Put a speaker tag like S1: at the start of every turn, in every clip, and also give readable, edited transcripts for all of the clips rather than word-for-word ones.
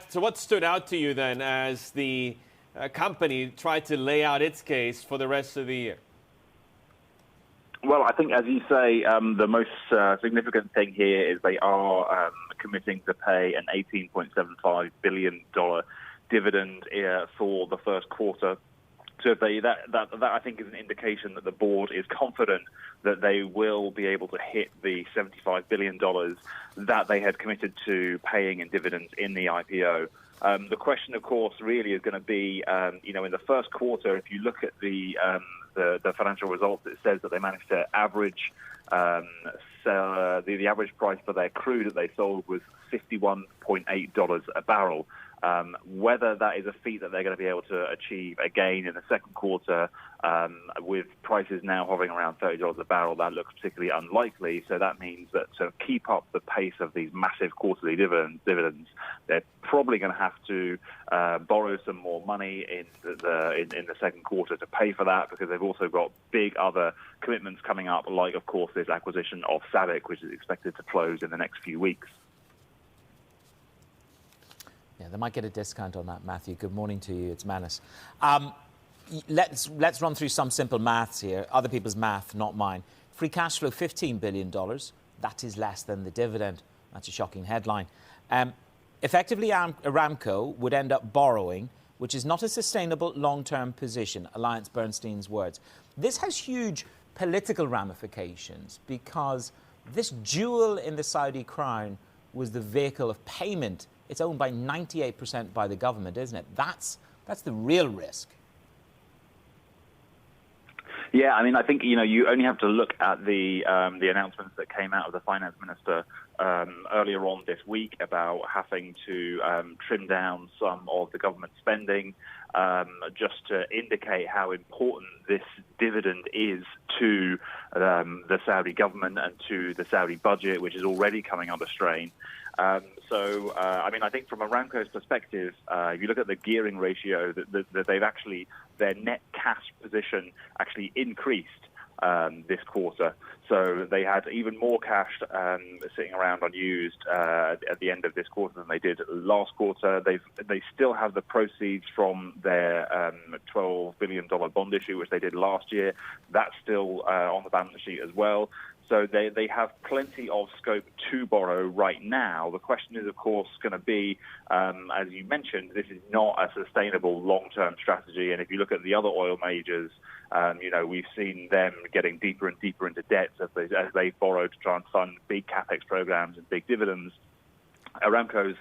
S1: Matt, so what stood out to you then as the company tried to lay out its case for the rest of the year?
S2: Well, I think, as you say, the most significant thing here is they are committing to pay an $18.75 billion dividend for the first quarter. So if that I think is an indication that the board is confident that they will be able to hit the $75 billion that they had committed to paying in dividends in the IPO. The question, of course, really is going to be, in the first quarter, if you look at the financial results, it says that they managed to average the average price for their crude that they sold was $51.8 a barrel. Whether that is a feat that they're going to be able to achieve again in the second quarter, with prices now hovering around $30 a barrel, that looks particularly unlikely. So that means that to keep up the pace of these massive quarterly dividends, they're probably going to have to borrow some more money in the second quarter to pay for that, because they've also got big other commitments coming up, like, of course, this acquisition of SABIC, which is expected to close in the next few weeks.
S3: Yeah, they might get a discount on that, Matthew. Good morning to you. It's Manus. Let's run through some simple maths here. Other people's math, not mine. Free cash flow, $15 billion. That is less than the dividend. That's a shocking headline. Effectively, Aramco would end up borrowing, which is not a sustainable long-term position, Alliance Bernstein's words. This has huge political ramifications because this jewel in the Saudi crown was the vehicle of payment. It's owned by 98% by the government, isn't it? That's the real risk.
S2: Yeah, I mean, I think, you only have to look at the announcements that came out of the finance minister earlier on this week about having to trim down some of the government spending, just to indicate how important this dividend is to the Saudi government and to the Saudi budget, which is already coming under strain. I mean, I think from Aramco's perspective, if you look at the gearing ratio, that they've actually, their net cash position actually increased this quarter. So they had even more cash sitting around unused at the end of this quarter than they did last quarter. They still have the proceeds from their $12 billion bond issue, which they did last year. That's still on the balance sheet as well. So they have plenty of scope to borrow right now. The question is, of course, going to be, as you mentioned, this is not a sustainable long-term strategy. And if you look at the other oil majors, we've seen them getting deeper and deeper into debt as they borrow to try and fund big capex programs and big dividends. Aramco's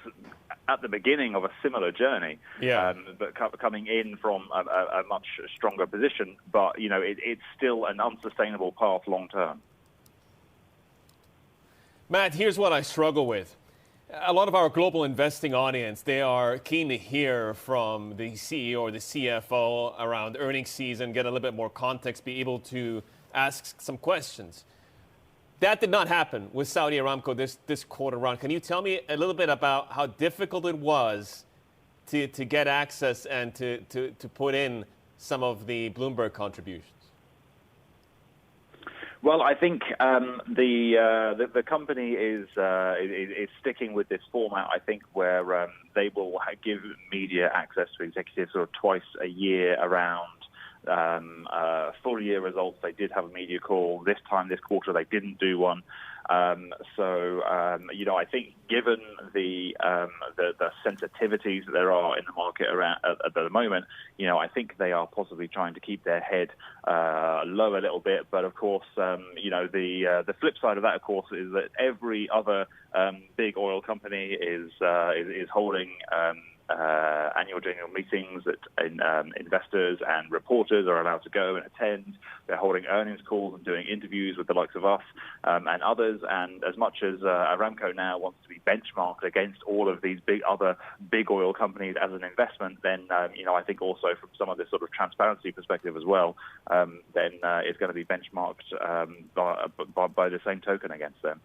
S2: at the beginning of a similar journey, but coming in from a much stronger position. But, it's still an unsustainable path long-term.
S1: Matt, here's what I struggle with. A lot of our global investing audience, they are keen to hear from the CEO or the CFO around earnings season, get a little bit more context, be able to ask some questions. That did not happen with Saudi Aramco this quarter run. Can you tell me a little bit about how difficult it was to get access and to put in some of the Bloomberg contributions?
S2: Well, I think the company is sticking with this format, I think, where they will give media access to executives sort of twice a year around full year results. They did have a media call. This quarter, they didn't do one. I think given the sensitivities that there are in the market around at the moment, I think they are possibly trying to keep their head low a little bit. But of course, the flip side of that, of course, is that every other big oil company is holding annual general meetings that investors and reporters are allowed to go and attend. They're holding earnings calls and doing interviews with the likes of us and others. And as much as Aramco now wants to be benchmarked against all of these other big oil companies as an investment, then I think also from some of this sort of transparency perspective as well, then it's going to be benchmarked by the same token against them.